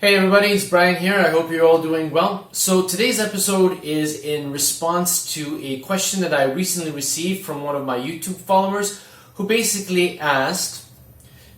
Hey everybody, it's Brian here. I hope you're all doing well. So today's episode is in response to a question that I recently received from one of my YouTube followers who basically asked,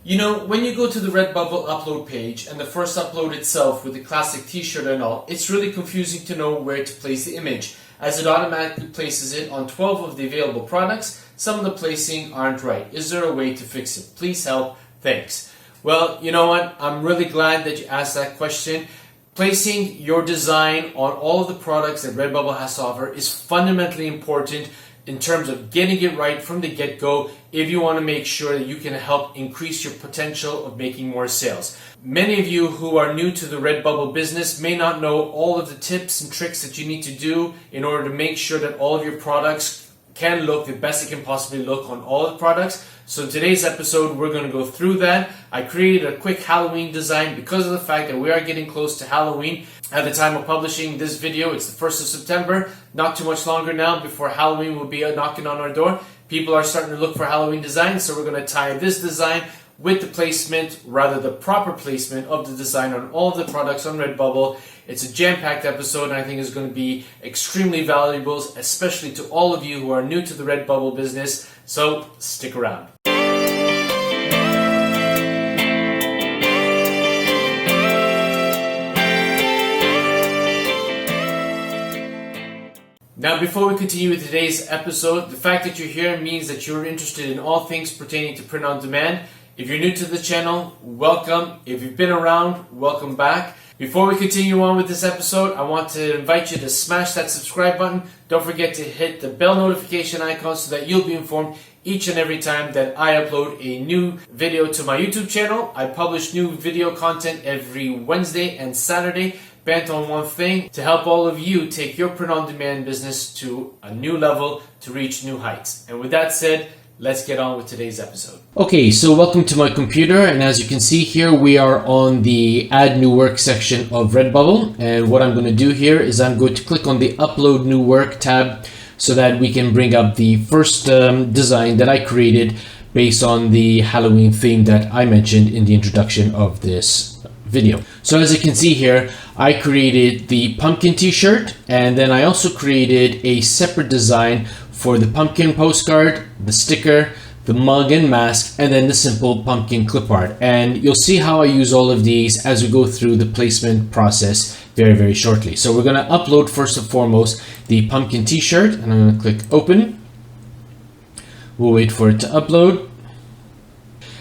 when you go to the Redbubble upload page and the first upload itself with the classic t-shirt and all, it's really confusing to know where to place the image as it automatically places it on 12 of the available products. Some of the placing aren't right. Is there a way to fix it? Please help. Thanks. Well, you know what? I'm really glad that you asked that question. Placing your design on all of the products that Redbubble has to offer is fundamentally important in terms of getting it right from the get-go if you want to make sure that you can help increase your potential of making more sales. Many of you who are new to the Redbubble business may not know all of the tips and tricks that you need to do in order to make sure that all of your products can look the best it can possibly look on all the products. So in today's episode, we're going to go through that. I created a quick Halloween design because of the fact that we are getting close to Halloween. At the time of publishing this video, it's the 1st of September. Not too much longer now before Halloween will be knocking on our door. People are starting to look for Halloween designs, so we're going to tie this design with the placement, rather the proper placement of the design on all of the products on Redbubble. It's a jam-packed episode and I think it's going to be extremely valuable, especially to all of you who are new to the Redbubble business. So stick around. Now, before we continue with today's episode, the fact that you're here means that you're interested in all things pertaining to print on demand. If you're new to the channel, welcome. If you've been around, welcome back. Before we continue on with this episode, I want to invite you to smash that subscribe button. Don't forget to hit the bell notification icon so that you'll be informed each and every time that I upload a new video to my YouTube channel. I publish new video content every Wednesday and Saturday, bent on one thing: to help all of you take your print-on-demand business to a new level, to reach new heights. And with that said, let's get on with today's episode. Okay, so welcome to my computer, and as you can see here, we are on the Add New Work section of Redbubble. And what I'm going to do here is I'm going to click on the Upload New Work tab so that we can bring up the first design that I created based on the Halloween theme that I mentioned in the introduction of this video. So as you can see here, I created the pumpkin t-shirt, and then I also created a separate design for the pumpkin postcard, the sticker, the mug and mask, and then the simple pumpkin clip art. And you'll see how I use all of these as we go through the placement process very shortly. So we're going to upload first and foremost the pumpkin t-shirt, and I'm going to click open. We'll wait for it to upload.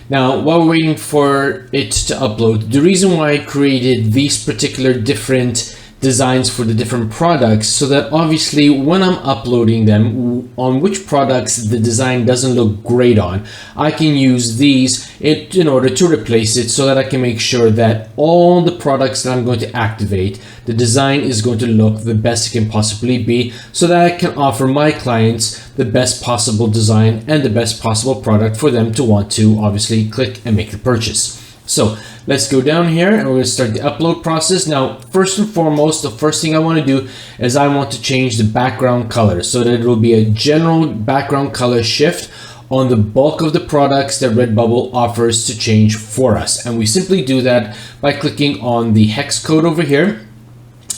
Now, while we're waiting for it to upload, the reason why I created these particular different designs for the different products, so that obviously when I'm uploading them, on which products the design doesn't look great on, I can use these in order to replace it, so that I can make sure that all the products that I'm going to activate, the design is going to look the best it can possibly be, so that I can offer my clients the best possible design and the best possible product for them to want to obviously click and make the purchase. So let's go down here and we're going to start the upload process. Now, first and foremost, the first thing I want to do is I want to change the background color so that it will be a general background color shift on the bulk of the products that Redbubble offers to change for us. And we simply do that by clicking on the hex code over here.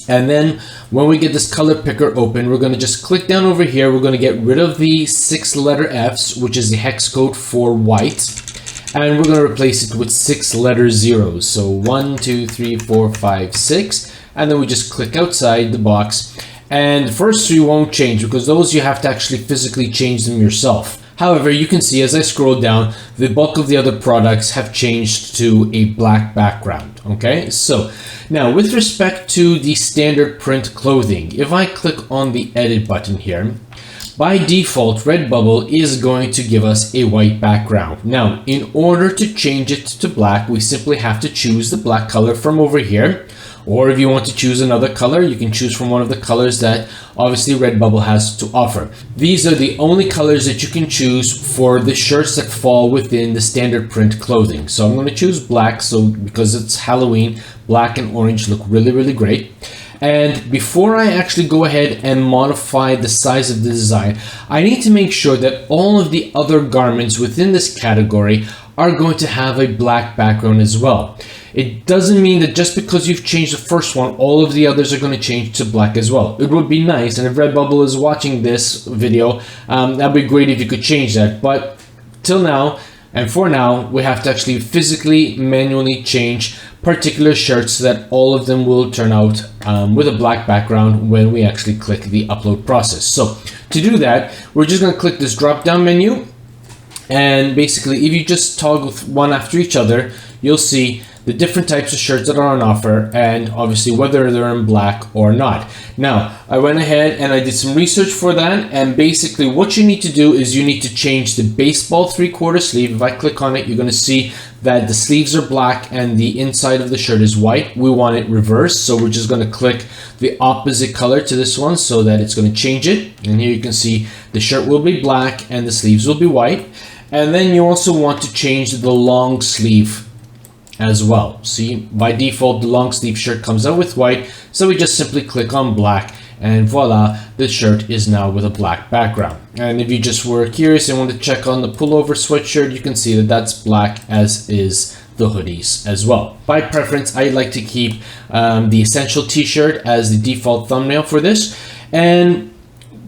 And then when we get this color picker open, we're going to just click down over here. We're going to get rid of the 6 letter Fs, which is the hex code for white. And we're going to replace it with 6 letter zeros. So 1, 2, 3, 4, 5, 6. And then we just click outside the box. And the first 3 won't change because those you have to actually physically change them yourself. However, you can see as I scroll down, the bulk of the other products have changed to a black background. Okay, so now with respect to the standard print clothing, if I click on the edit button here, by default, Redbubble is going to give us a white background. Now, in order to change it to black, we simply have to choose the black color from over here. Or if you want to choose another color, you can choose from one of the colors that obviously Redbubble has to offer. These are the only colors that you can choose for the shirts that fall within the standard print clothing. So I'm going to choose black, so because it's Halloween, black and orange look really great. And before I actually go ahead and modify the size of the design, I need to make sure that all of the other garments within this category are going to have a black background as well. It doesn't mean that just because you've changed the first one, all of the others are going to change to black as well. It would be nice, and if Redbubble is watching this video, that'd be great if you could change that. But till now, and for now, we have to actually physically, manually change particular shirts so that all of them will turn out with a black background when we actually click the upload process. So to do that, we're just going to click this drop down menu, and basically if you just toggle one after each other, you'll see the different types of shirts that are on offer, and obviously whether they're in black or not. Now, I went ahead and I did some research for that, and basically what you need to do is you need to change the baseball 3/4 sleeve. If I click on it, you're going to see that the sleeves are black and the inside of the shirt is white. We want it reversed, so we're just going to click the opposite color to this one so that it's going to change it. And here you can see the shirt will be black and the sleeves will be white. And then you also want to change the long sleeve as well. See, by default the long sleeve shirt comes out with white, so we just simply click on black, and voila, the shirt is now with a black background. And if you just were curious and want to check on the pullover sweatshirt, you can see that that's black, as is the hoodies as well. By preference, I like to keep the essential t-shirt as the default thumbnail for this. And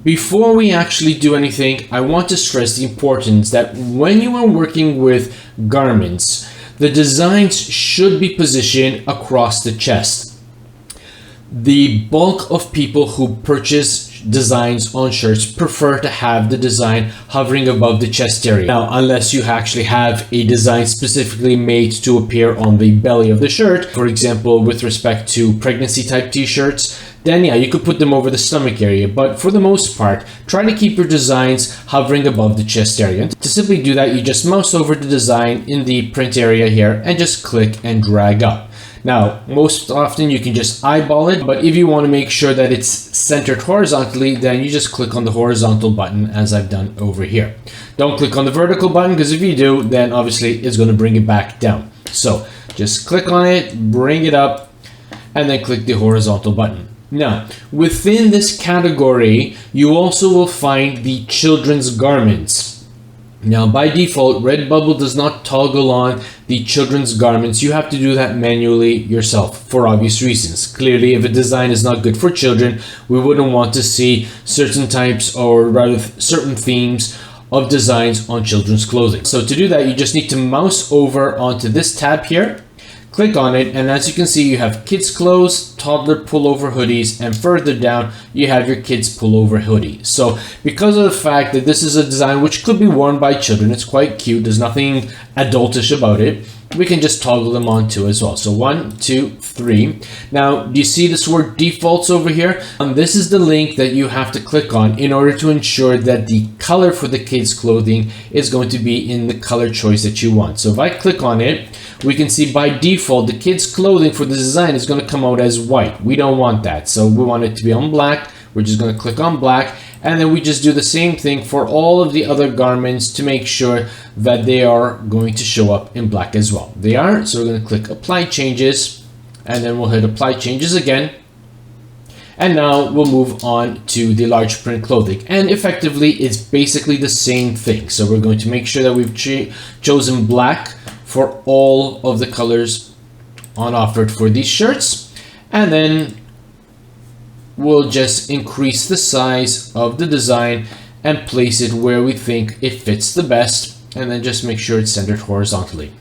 before we actually do anything, I want to stress the importance that when you are working with garments, the designs should be positioned across the chest. The bulk of people who purchase designs on shirts prefer to have the design hovering above the chest area. Now, unless you actually have a design specifically made to appear on the belly of the shirt, for example, with respect to pregnancy type t-shirts, then yeah, you could put them over the stomach area. But for the most part, try to keep your designs hovering above the chest area. And to simply do that, you just mouse over the design in the print area here and just click and drag up. Now, most often you can just eyeball it, but if you want to make sure that it's centered horizontally, then you just click on the horizontal button as I've done over here. Don't click on the vertical button, because if you do, then obviously it's going to bring it back down. So just click on it, bring it up, and then click the horizontal button. Now, within this category, you also will find the children's garments. Now, by default, Redbubble does not toggle on the children's garments. You have to do that manually yourself for obvious reasons. Clearly, if a design is not good for children, we wouldn't want to see certain types, or rather certain themes of designs on children's clothing. So to do that, you just need to mouse over onto this tab here. Click on it, and as you can see, you have kids clothes, toddler pullover hoodies, and further down you have your kids pullover hoodie. So because of the fact that this is a design which could be worn by children, it's quite cute, there's nothing adultish about it, we can just toggle them on too as well. So 1, 2, 3. Now, do you see this word defaults over here? This is the link that you have to click on in order to ensure that the color for the kids clothing is going to be in the color choice that you want. So if I click on it, we can see by default the kids clothing for the design is going to come out as white. We don't want that, so we want it to be on black. We're just going to click on black, and then we just do the same thing for all of the other garments to make sure that they are going to show up in black as well. They are, so we're going to click apply changes, and then we'll hit apply changes again. And now we'll move on to the large print clothing, and effectively it's basically the same thing. So we're going to make sure that we've chosen black for all of the colors on offer for these shirts, and then we'll just increase the size of the design and place it where we think it fits the best, and then just make sure it's centered horizontally.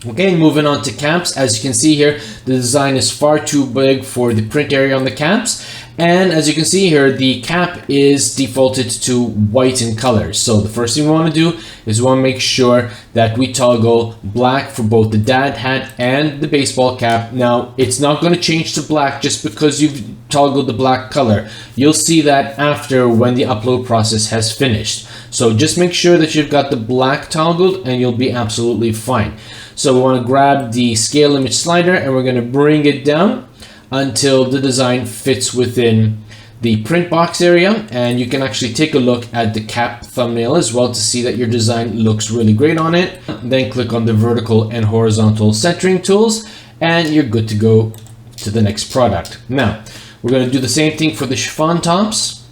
Okay, moving on to caps. As you can see here, the design is far too big for the print area on the caps. And as you can see here, the cap is defaulted to white in color. So the first thing we want to do is we want to make sure that we toggle black for both the dad hat and the baseball cap. Now, it's not going to change to black just because you've toggled the black color. You'll see that after, when the upload process has finished. So just make sure that you've got the black toggled and you'll be absolutely fine. So we want to grab the scale image slider and we're going to bring it down until the design fits within the print box area, and you can actually take a look at the cap thumbnail as well to see that your design looks really great on it. Then click on the vertical and horizontal centering tools and you're good to go to the next product. Now we're going to do the same thing for the chiffon tops.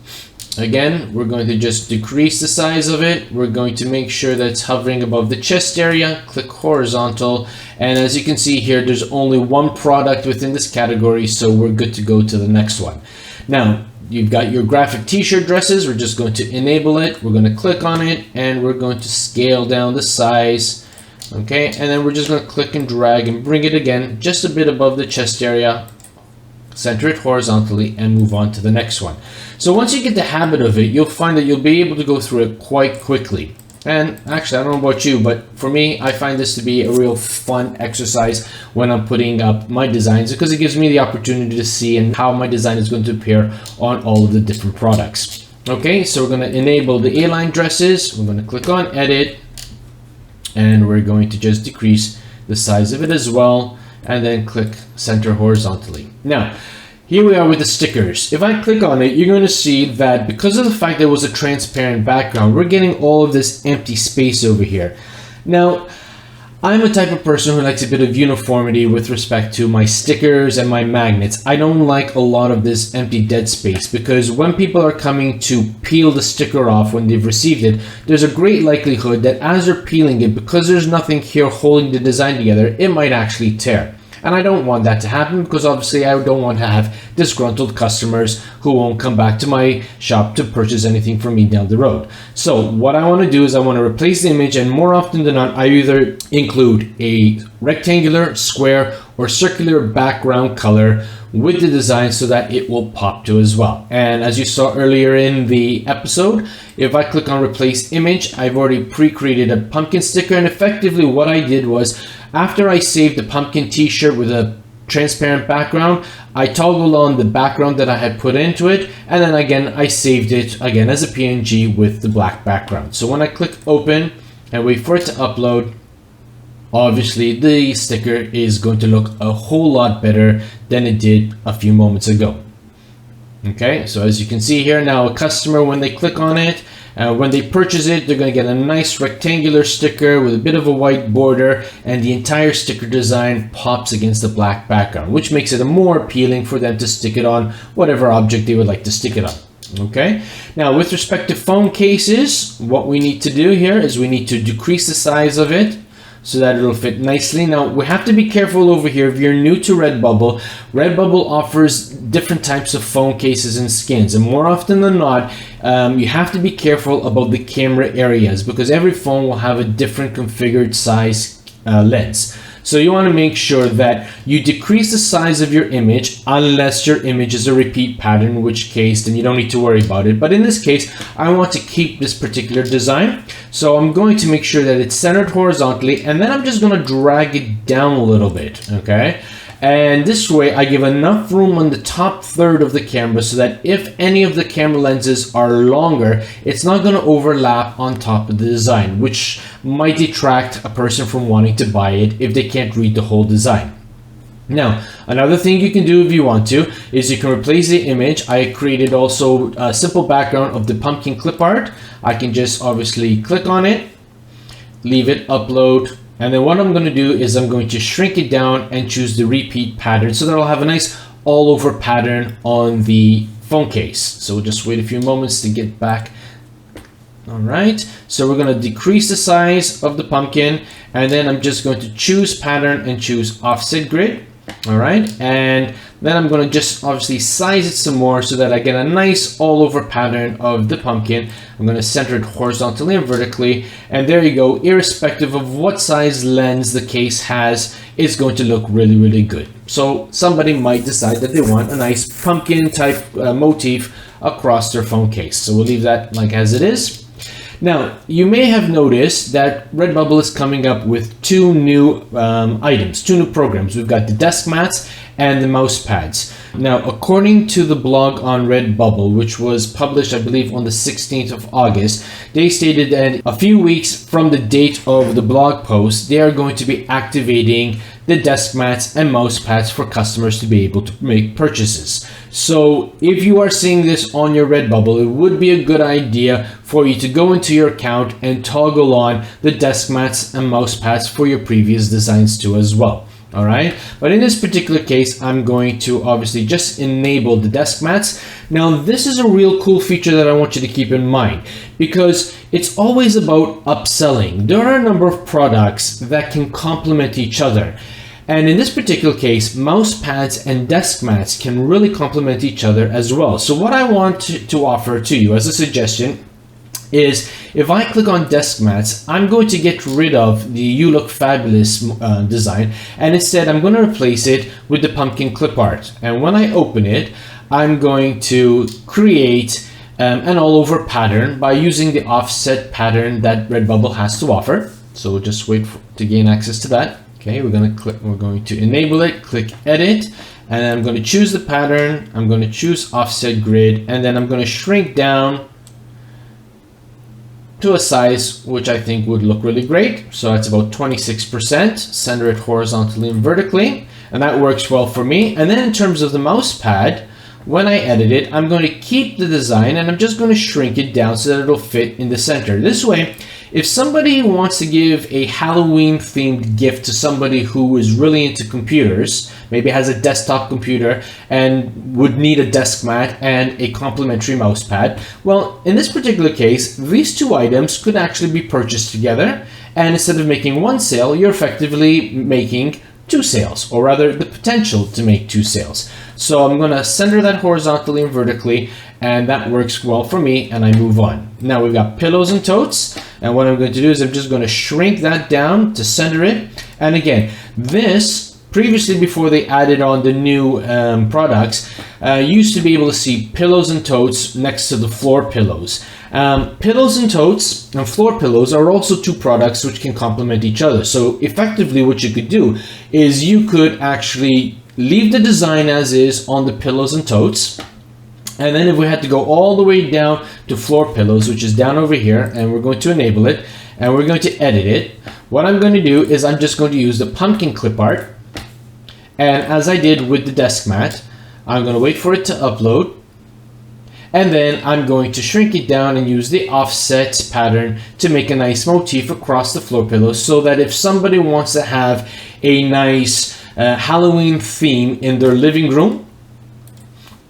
Again, we're going to just decrease the size of it. We're going to make sure that it's hovering above the chest area. Click horizontal. And as you can see here, there's only one product within this category, so we're good to go to the next one. Now, you've got your graphic t-shirt dresses. We're just going to enable it. We're going to click on it and we're going to scale down the size. Okay, and then we're just going to click and drag and bring it again just a bit above the chest area. Center it horizontally and move on to the next one. So once you get the habit of it, you'll find that you'll be able to go through it quite quickly. And actually, I don't know about you, but for me, I find this to be a real fun exercise when I'm putting up my designs, because it gives me the opportunity to see and how my design is going to appear on all of the different products. Okay, so we're going to enable the A-line dresses. We're going to click on edit and we're going to just decrease the size of it as well. And then click center horizontally. Now, here we are with the stickers. If I click on it, you're going to see that because of the fact there was a transparent background, we're getting all of this empty space over here. Now, I'm a type of person who likes a bit of uniformity with respect to my stickers and my magnets. I don't like a lot of this empty dead space, because when people are coming to peel the sticker off when they've received it, there's a great likelihood that as they're peeling it, because there's nothing here holding the design together, it might actually tear. And I don't want that to happen, because obviously I don't want to have disgruntled customers who won't come back to my shop to purchase anything from me down the road. So what I want to do is I want to replace the image, and more often than not, I either include a rectangular, square, or circular background color with the design so that it will pop to as well. And as you saw earlier in the episode, if I click on replace image, I've already pre-created a pumpkin sticker, and effectively what I did was, after I saved the pumpkin t-shirt with a transparent background, I toggled on the background that I had put into it, and then again I saved it again as a PNG with the black background. So when I click open and wait for it to upload, obviously the sticker is going to look a whole lot better than it did a few moments ago. Okay, so as you can see here now, a customer, when they click on it, when they purchase it, they're going to get a nice rectangular sticker with a bit of a white border, and the entire sticker design pops against the black background, which makes it more appealing for them to stick it on whatever object they would like to stick it on. Okay, now with respect to phone cases, what we need to do here is we need to decrease the size of it so that it'll fit nicely. Now, we have to be careful over here. If you're new to Redbubble, Redbubble offers different types of phone cases and skins, and more often than not, you have to be careful about the camera areas, because every phone will have a different configured size lens. So you want to make sure that you decrease the size of your image, unless your image is a repeat pattern, in which case then you don't need to worry about it. But in this case, I want to keep this particular design. So I'm going to make sure that it's centered horizontally, and then I'm just going to drag it down a little bit, okay? And this way I give enough room on the top third of the camera so that if any of the camera lenses are longer, it's not going to overlap on top of the design, which might detract a person from wanting to buy it if they can't read the whole design. Now, another thing you can do if you want to is you can replace the image. I created also a simple background of the pumpkin clip art. I can just obviously click on it, leave it, upload, and then what I'm going to do is I'm going to shrink it down and choose the repeat pattern so that I'll have a nice all over pattern on the phone case. So we'll just wait a few moments to get back. All right, so we're going to decrease the size of the pumpkin, and then I'm just going to choose pattern and choose offset grid. All right, and then I'm going to just obviously size it some more so that I get a nice all over pattern of the pumpkin. I'm going to center it horizontally and vertically, and there you go. Irrespective of what size lens the case has, it's going to look really, really good. So somebody might decide that they want a nice pumpkin type motif across their phone case. So we'll leave that like as it is. Now, you may have noticed that Redbubble is coming up with two new items, two new programs. We've got the desk mats and the mouse pads. Now, according to the blog on Redbubble, which was published, I believe, on the 16th of August, they stated that a few weeks from the date of the blog post, they are going to be activating the desk mats and mouse pads for customers to be able to make purchases. So if you are seeing this on your Redbubble, it would be a good idea for you to go into your account and toggle on the desk mats and mouse pads for your previous designs too as well. All right, but in this particular case, I'm going to obviously just enable the desk mats. Now, this is a real cool feature that I want you to keep in mind, because it's always about upselling. There are a number of products that can complement each other. And in this particular case, mouse pads and desk mats can really complement each other as well. So what I want to offer to you as a suggestion is, if I click on desk mats, I'm going to get rid of the You Look Fabulous design, and instead I'm going to replace it with the pumpkin clip art. And when I open it, I'm going to create an all over pattern by using the offset pattern that Redbubble has to offer. So we'll just wait to gain access to that. Okay, we're going to enable it, click edit, and I'm going to choose the pattern. I'm going to choose offset grid, and then I'm going to shrink down to a size which I think would look really great. So it's about 26%, center it horizontally and vertically, and that works well for me. And then in terms of the mouse pad, when I edit it, I'm going to keep the design and I'm just going to shrink it down so that it'll fit in the center. This way, if somebody wants to give a Halloween themed gift to somebody who is really into computers, maybe has a desktop computer and would need a desk mat and a complimentary mouse pad, well, in this particular case, these two items could actually be purchased together, and instead of making one sale, you're effectively making two sales, or rather the potential to make two sales. So I'm going to center that horizontally and vertically, and that works well for me, and I move on. Now we've got pillows and totes, and what I'm going to do is I'm just going to shrink that down to center it. And again, this previously, before they added on the new products, used to be able to see pillows and totes next to the floor pillows. Pillows and totes and floor pillows are also two products which can complement each other. So effectively what you could do is you could actually leave the design as is on the pillows and totes, and then if we had to go all the way down to floor pillows, which is down over here, and we're going to enable it and we're going to edit it, what I'm going to do is I'm just going to use the pumpkin clip art, and as I did with the desk mat, I'm going to wait for it to upload, and then I'm going to shrink it down and use the offset pattern to make a nice motif across the floor pillows, so that if somebody wants to have a nice Halloween theme in their living room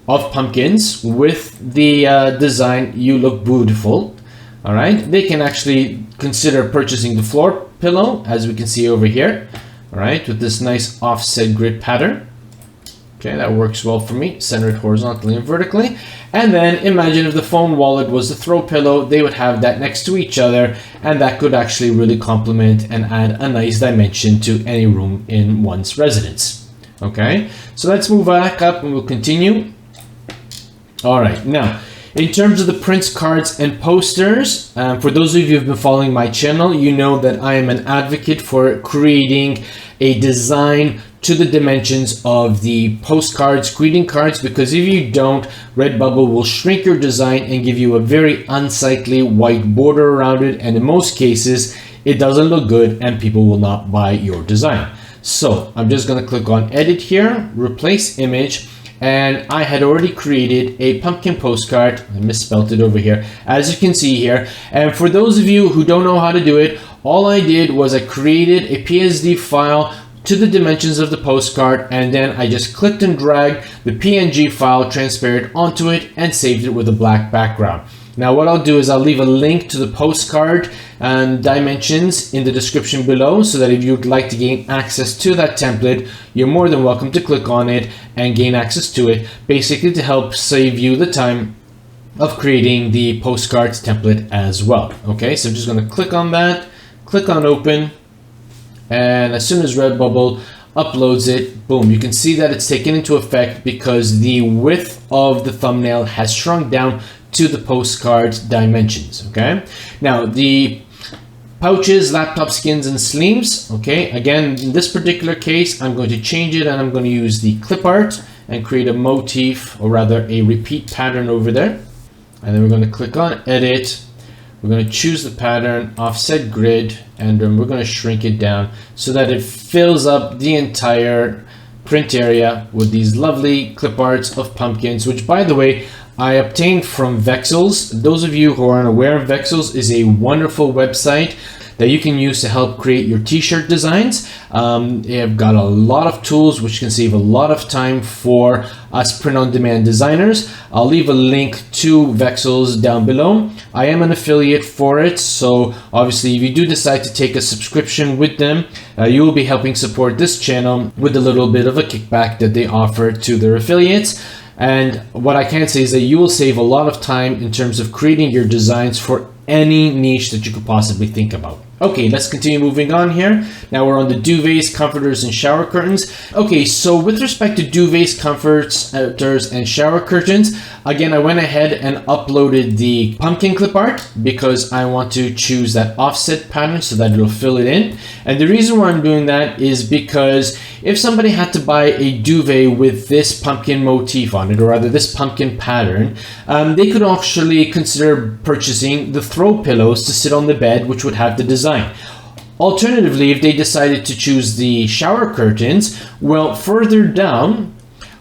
of pumpkins with the design You Look Beautiful, all right, they can actually consider purchasing the floor pillow, as we can see over here, all right, with this nice offset grid pattern. Okay, that works well for me. Center it horizontally and vertically. And then imagine if the phone wallet was the throw pillow, they would have that next to each other, and that could actually really complement and add a nice dimension to any room in one's residence. Okay, so let's move back up and we'll continue. All right, now, in terms of the prints, cards, and posters, for those of you who've been following my channel, you know that I am an advocate for creating a design to the dimensions of the postcards, greeting cards, because if you don't, Redbubble will shrink your design and give you a very unsightly white border around it, and in most cases, it doesn't look good and people will not buy your design. So I'm just going to click on edit here, replace image, and I had already created a pumpkin postcard. I misspelled it over here, as you can see here. And for those of you who don't know how to do it, all I did was I created a PSD file to the dimensions of the postcard, and then I just clicked and dragged the PNG file transparent onto it and saved it with a black background. Now what I'll do is I'll leave a link to the postcard and dimensions in the description below, so that if you'd like to gain access to that template, you're more than welcome to click on it and gain access to it, basically to help save you the time of creating the postcards template as well. Okay, so I'm just going to click on that, click on open, and as soon as Redbubble uploads it, boom, you can see that it's taken into effect because the width of the thumbnail has shrunk down to the postcard dimensions. Okay, now the pouches, laptop skins, and sleeves. Okay, again, in this particular case, I'm going to change it and I'm going to use the clip art and create a motif, or rather a repeat pattern over there. And then we're going to click on edit. We're going to choose the pattern, offset grid, and then we're going to shrink it down so that it fills up the entire print area with these lovely clip arts of pumpkins, which, by the way, I obtained from Vexels. Those of you who are unaware, Vexels is a wonderful website that you can use to help create your t-shirt designs. I've got a lot of tools which can save a lot of time for us print-on-demand designers. I'll leave a link to Vexels down below. I am an affiliate for it, so obviously if you do decide to take a subscription with them, you will be helping support this channel with a little bit of a kickback that they offer to their affiliates. And what I can say is that you will save a lot of time in terms of creating your designs for any niche that you could possibly think about. Okay, let's continue moving on here. Now we're on the duvets, comforters, and shower curtains. Okay, so with respect to duvets, comforters, and shower curtains, again, I went ahead and uploaded the pumpkin clip art because I want to choose that offset pattern so that it'll fill it in. And the reason why I'm doing that is because if somebody had to buy a duvet with this pumpkin motif on it, or rather this pumpkin pattern, they could actually consider purchasing the throw pillows to sit on the bed, which would have the design. Alternatively, if they decided to choose the shower curtains, well, further down,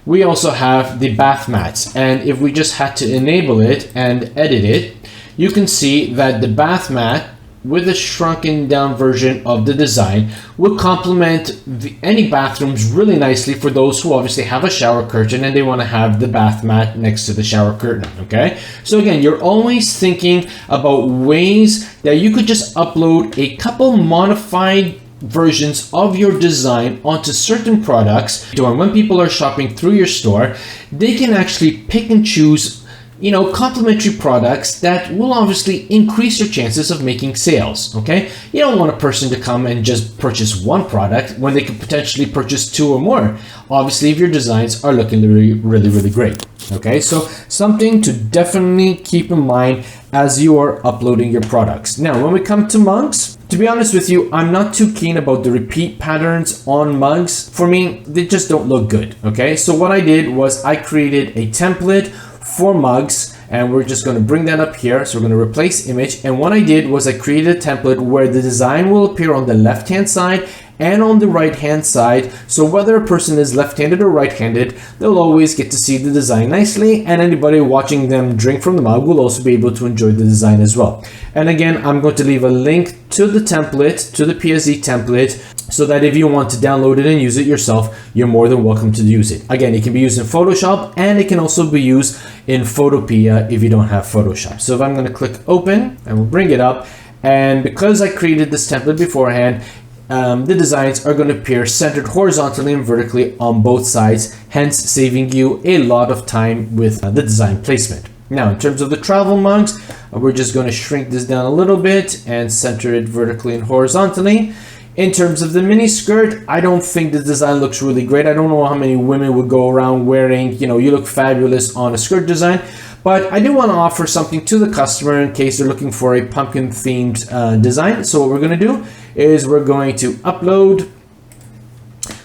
we also have the bath mats. And if we just had to enable it and edit it, you can see that the bath mat with a shrunken down version of the design would complement any bathrooms really nicely for those who obviously have a shower curtain and they want to have the bath mat next to the shower curtain. Okay, so again, you're always thinking about ways that you could just upload a couple modified versions of your design onto certain products. So when people are shopping through your store, they can actually pick and choose, you know, complementary products that will obviously increase your chances of making sales. Okay, you don't want a person to come and just purchase one product when they could potentially purchase two or more, obviously, if your designs are looking really great. Okay, so something to definitely keep in mind as you are uploading your products. Now, when we come to mugs, to be honest with you, I'm not too keen about the repeat patterns on mugs. For me, they just don't look good. Okay, so what I did was I created a template for mugs, and we're just going to bring that up here. So we're going to replace image, and what I did was I created a template where the design will appear on the left hand side and on the right hand side. So whether a person is left-handed or right-handed, they'll always get to see the design nicely, and anybody watching them drink from the mug will also be able to enjoy the design as well. And again, I'm going to leave a link to the template, to the PSD template, so that if you want to download it and use it yourself, you're more than welcome to use it. Again, it can be used in Photoshop, and it can also be used in Photopea if you don't have Photoshop. So if I'm going to click open, and we'll bring it up, and because I created this template beforehand, the designs are going to appear centered horizontally and vertically on both sides, hence saving you a lot of time with the design placement. Now, in terms of the travel mugs, we're just going to shrink this down a little bit and center it vertically and horizontally. In terms of the mini skirt, I don't think the design looks really great. I don't know how many women would go around wearing, you know, you look fabulous on a skirt design. But I do want to offer something to the customer in case they're looking for a pumpkin themed design. So what we're going to do is we're going to upload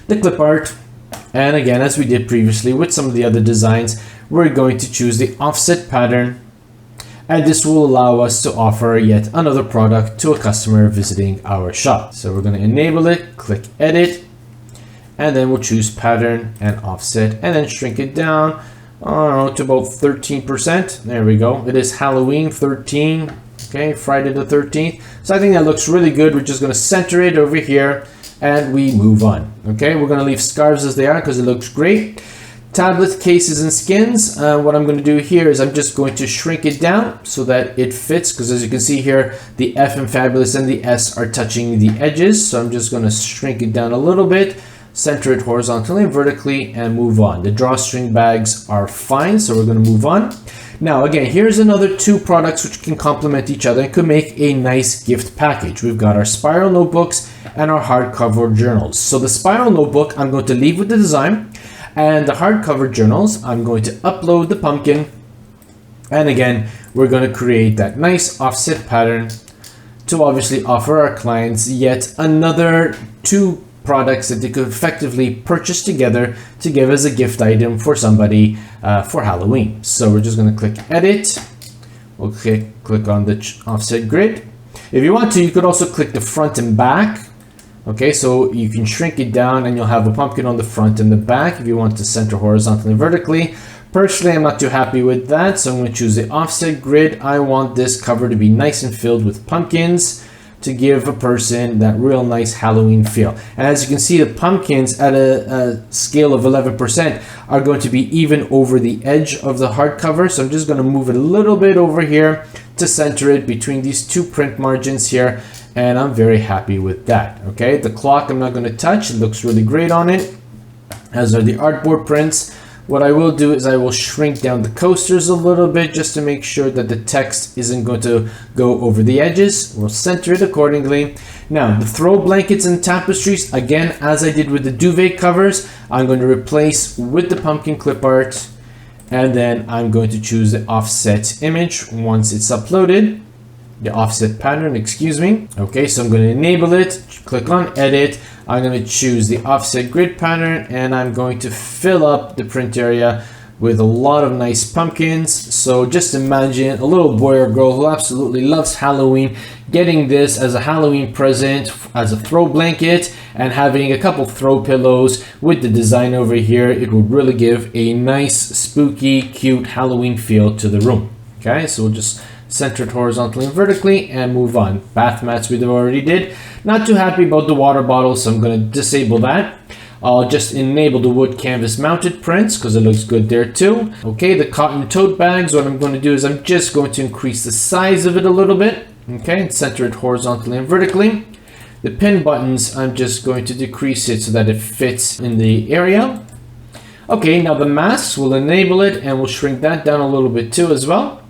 the clip art. And again, as we did previously with some of the other designs, we're going to choose the offset pattern. And this will allow us to offer yet another product to a customer visiting our shop. So we're going to enable it, click edit, and then we'll choose pattern and offset, and then shrink it down, I don't know, to about 13%. There we go. It is Halloween 13. Okay, Friday the 13th. So I think that looks really good. We're just going to center it over here and we move on. Okay, we're going to leave scarves as they are because it looks great. Tablet cases and skins. What I'm going to do here is I'm just going to shrink it down so that it fits, because as you can see here, the F in fabulous and the S are touching the edges. So I'm just going to shrink it down a little bit, center it horizontally and vertically, and move on. The drawstring bags are fine, so we're going to move on. Now again, here's another two products which can complement each other and could make a nice gift package. We've got our spiral notebooks and our hardcover journals. So the spiral notebook I'm going to leave with the design, and the hardcover journals I'm going to upload the pumpkin, and again we're going to create that nice offset pattern to obviously offer our clients yet another two products that they could effectively purchase together to give as a gift item for somebody for Halloween. So we're just going to click edit. We'll click on the offset grid. If you want to, you could also click the front and back. Okay, so you can shrink it down and you'll have a pumpkin on the front and the back if you want to center horizontally and vertically. Personally, I'm not too happy with that, so I'm going to choose the offset grid. I want this cover to be nice and filled with pumpkins. to give a person that real nice Halloween feel. And as you can see, the pumpkins at a scale of 11% are going to be even over the edge of the hardcover. So I'm just going to move it a little bit over here to center it between these two print margins here. And I'm very happy with that. Okay, the clock I'm not going to touch. It looks really great on it, as are the artboard prints. What I will do is I will shrink down the coasters a little bit just to make sure that the text isn't going to go over the edges. We'll center it accordingly. Now, the throw blankets and tapestries, again, as I did with the duvet covers, I'm going to replace with the pumpkin clip art, and then I'm going to choose the offset image once it's uploaded. The offset pattern, excuse me. Okay, so I'm going to enable it, click on edit. I'm going to choose the offset grid pattern, and I'm going to fill up the print area with a lot of nice pumpkins. So just imagine a little boy or girl who absolutely loves Halloween getting this as a Halloween present, as a throw blanket, and having a couple throw pillows with the design over here. It would really give a nice, spooky, cute Halloween feel to the room. Okay, so we'll just center it horizontally and vertically and move on. Bath mats we already did. Not too happy about the water bottle, so I'm going to disable that. I'll just enable the wood canvas mounted prints because it looks good there too. Okay, the cotton tote bags, what I'm going to do is I'm just going to increase the size of it a little bit. Okay, and center it horizontally and vertically. The pin buttons, I'm just going to decrease it so that it fits in the area. Okay, now the masks, we'll enable it and we'll shrink that down a little bit too as well.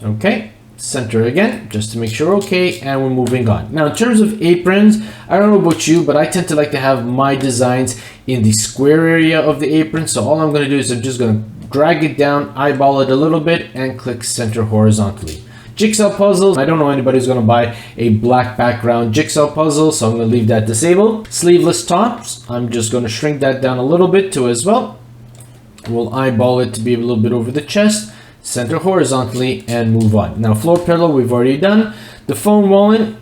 Okay, center again just to make sure. Okay, and we're moving on. Now in terms of aprons, I don't know about you, but I tend to like to have my designs in the square area of the apron. So all I'm going to do is I'm just going to drag it down, eyeball it a little bit, and click center horizontally. Jigsaw puzzles, I don't know anybody who's going to buy a black background jigsaw puzzle, so I'm going to leave that disabled. Sleeveless tops, I'm just going to shrink that down a little bit too as well. We'll eyeball it to be a little bit over the chest. Center horizontally and move on. Now floor pillow we've already done. The phone wallet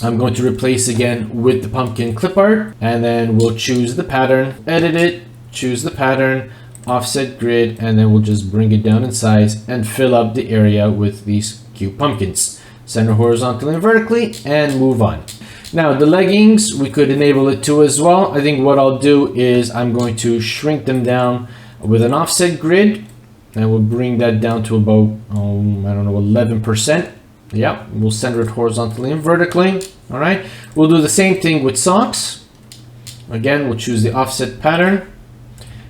I'm going to replace again with the pumpkin clip art, and then we'll choose the pattern, edit it, choose the pattern, offset grid, and then we'll just bring it down in size and fill up the area with these cute pumpkins. Center horizontally and vertically and move on. Now the leggings, we could enable it too as well. I think what I'll do is I'm going to shrink them down with an offset grid. And we'll bring that down to about, I don't know, 11%. Yeah, we'll center it horizontally and vertically. All right, we'll do the same thing with socks. Again, we'll choose the offset pattern.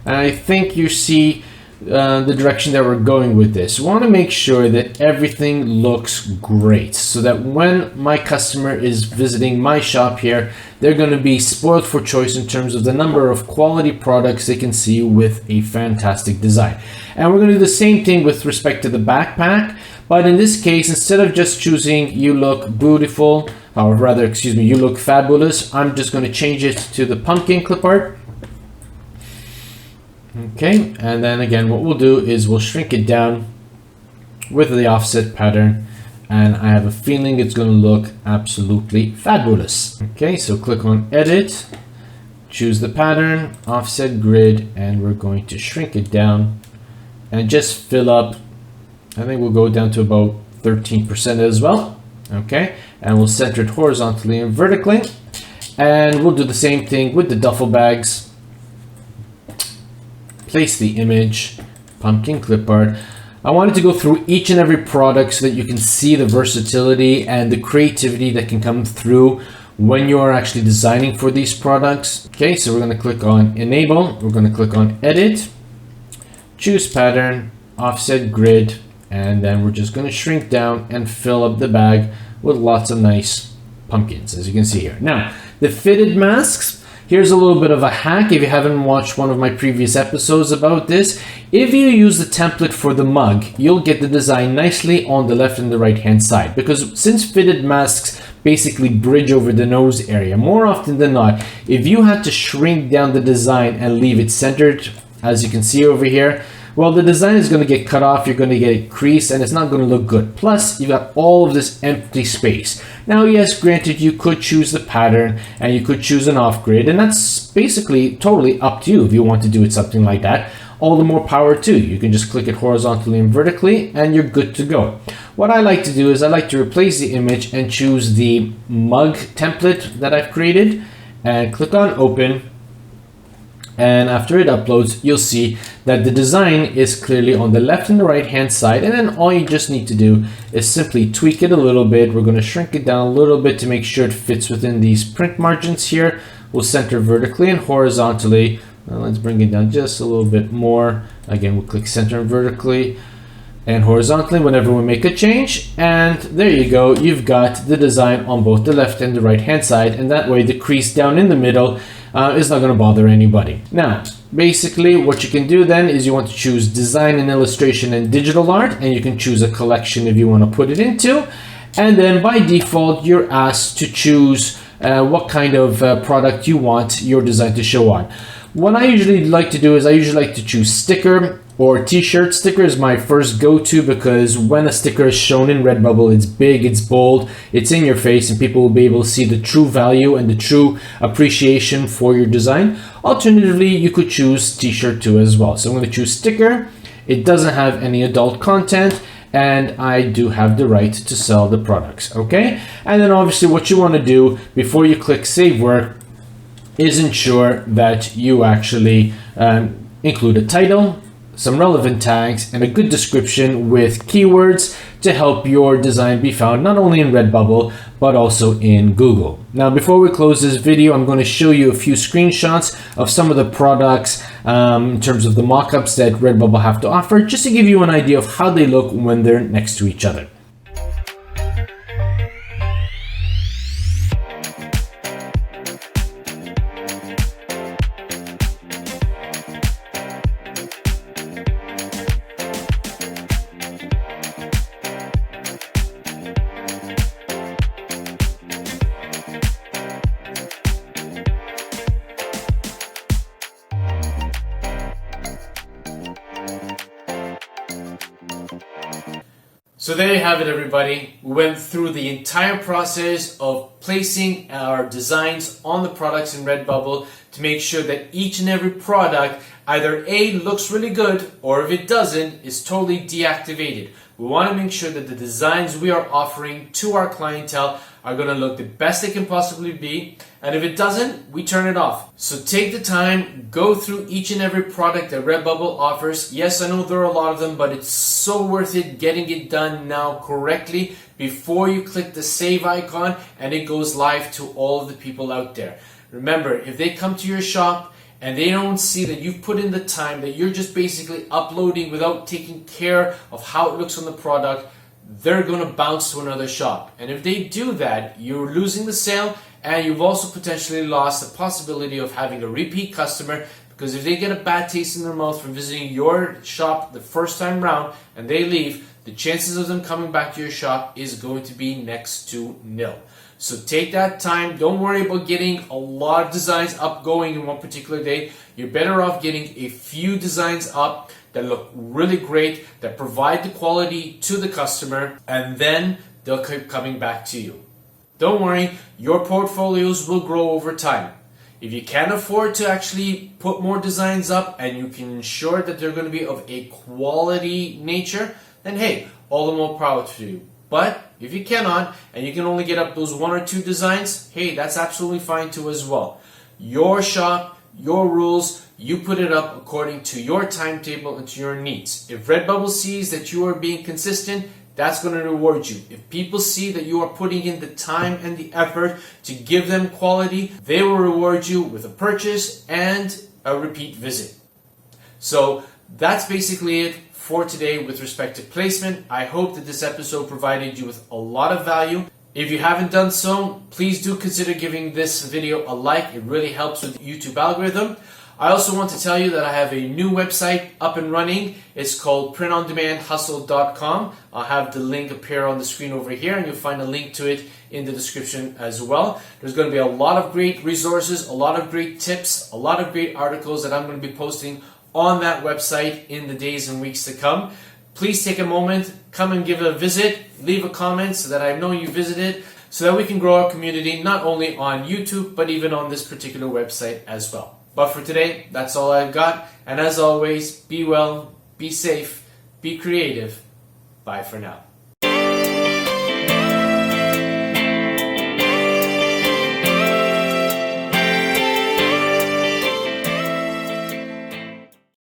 And I think you see the direction that we're going with this. We want to make sure that everything looks great so that when my customer is visiting my shop here, they're going to be spoiled for choice in terms of the number of quality products they can see with a fantastic design. And we're going to do the same thing with respect to the backpack, but in this case, instead of just choosing you look beautiful, or rather, excuse me, you look fabulous, I'm just going to change it to the pumpkin clip art. Okay, and then again, what we'll do is we'll shrink it down with the offset pattern, and I have a feeling it's going to look absolutely fabulous. Okay, so click on edit, choose the pattern, offset grid, and we're going to shrink it down and just fill up. I think we'll go down to about 13% as well. Okay, and we'll center it horizontally and vertically, and we'll do the same thing with the duffel bags. Place the image, pumpkin clip art. I wanted to go through each and every product so that you can see the versatility and the creativity that can come through when you are actually designing for these products. Okay, so we're going to click on enable, we're going to click on edit, choose pattern, offset grid, and then we're just going to shrink down and fill up the bag with lots of nice pumpkins, as you can see here. Now, the fitted masks. Here's a little bit of a hack if you haven't watched one of my previous episodes about this. If you use the template for the mug, you'll get the design nicely on the left and the right hand side, because since fitted masks basically bridge over the nose area, more often than not, if you had to shrink down the design and leave it centered, as you can see over here, well, the design is going to get cut off, you're going to get a crease, and it's not going to look good. Plus, you got all of this empty space. Now, yes, granted, you could choose the pattern, and you could choose an off-grid, and that's basically totally up to you if you want to do it something like that. all the more power to you. You can just click it horizontally and vertically and you're good to go. What I like to do is I like to replace the image and choose the mug template that I've created and click on open. And after it uploads, you'll see that the design is clearly on the left and the right hand side. And then all you just need to do is simply tweak it a little bit. We're going to shrink it down a little bit to make sure it fits within these print margins here. We'll center vertically and horizontally. Let's bring it down just a little bit more. Again, we'll click center vertically and horizontally whenever we make a change. And there you go. You've got the design on both the left and the right hand side. And that way the crease down in the middle is not going to bother anybody. Now, basically what you can do then is you want to choose design and illustration and digital art, and you can choose a collection if you want to put it into. And then by default, you're asked to choose what kind of product you want your design to show on. What I usually like to do is I usually like to choose sticker or t-shirt. Sticker is my first go-to because when a sticker is shown in Redbubble, it's big, it's bold, it's in your face, and people will be able to see the true value and the true appreciation for your design. Alternatively, you could choose t-shirt too as well. So I'm going to choose sticker. It doesn't have any adult content, and I do have the right to sell the products, okay? And then obviously what you want to do before you click save work is ensure that you actually include a title, some relevant tags, and a good description with keywords to help your design be found not only in Redbubble, but also in Google. Now, before we close this video, I'm going to show you a few screenshots of some of the products in terms of the mockups that Redbubble have to offer, just to give you an idea of how they look when they're next to each other. So there you have it, everybody. We went through the entire process of placing our designs on the products in Redbubble to make sure that each and every product either A, looks really good, or if it doesn't, is totally deactivated. We want to make sure that the designs we are offering to our clientele are going to look the best they can possibly be, and if it doesn't, we turn it off. So take the time, go through each and every product that Redbubble offers. Yes, I know there are a lot of them, but it's so worth it getting it done now correctly before you click the save icon and it goes live to all of the people out there. Remember, if they come to your shop and they don't see that you've put in the time, that you're just basically uploading without taking care of how it looks on the product, they're going to bounce to another shop. And if they do that, you're losing the sale, and you've also potentially lost the possibility of having a repeat customer, because if they get a bad taste in their mouth from visiting your shop the first time round and they leave, the chances of them coming back to your shop is going to be next to nil. So take that time. Don't worry about getting a lot of designs up going in one particular day. You're better off getting a few designs up that look really great, that provide the quality to the customer, and then they'll keep coming back to you. Don't worry, your portfolios will grow over time. If you can't afford to actually put more designs up and you can ensure that they're going to be of a quality nature, then hey, all the more power to you. But if you cannot and you can only get up those one or two designs, hey, that's absolutely fine too as well. Your shop, your rules, you put it up according to your timetable and to your needs. If Redbubble sees that you are being consistent, that's going to reward you. If people see that you are putting in the time and the effort to give them quality, they will reward you with a purchase and a repeat visit. So that's basically it for today with respect to placement. I hope that this episode provided you with a lot of value. If you haven't done so, please do consider giving this video a like. It really helps with the YouTube algorithm. I also want to tell you that I have a new website up and running. It's called printondemandhustle.com. I'll have the link appear on the screen over here, and you'll find a link to it in the description as well. There's going to be a lot of great resources, a lot of great tips, a lot of great articles that I'm going to be posting on that website in the days and weeks to come. Please take a moment, come and give it a visit, leave a comment so that I know you visited, so that we can grow our community not only on YouTube, but even on this particular website as well. But for today, that's all I've got. And as always, be well, be safe, be creative. Bye for now.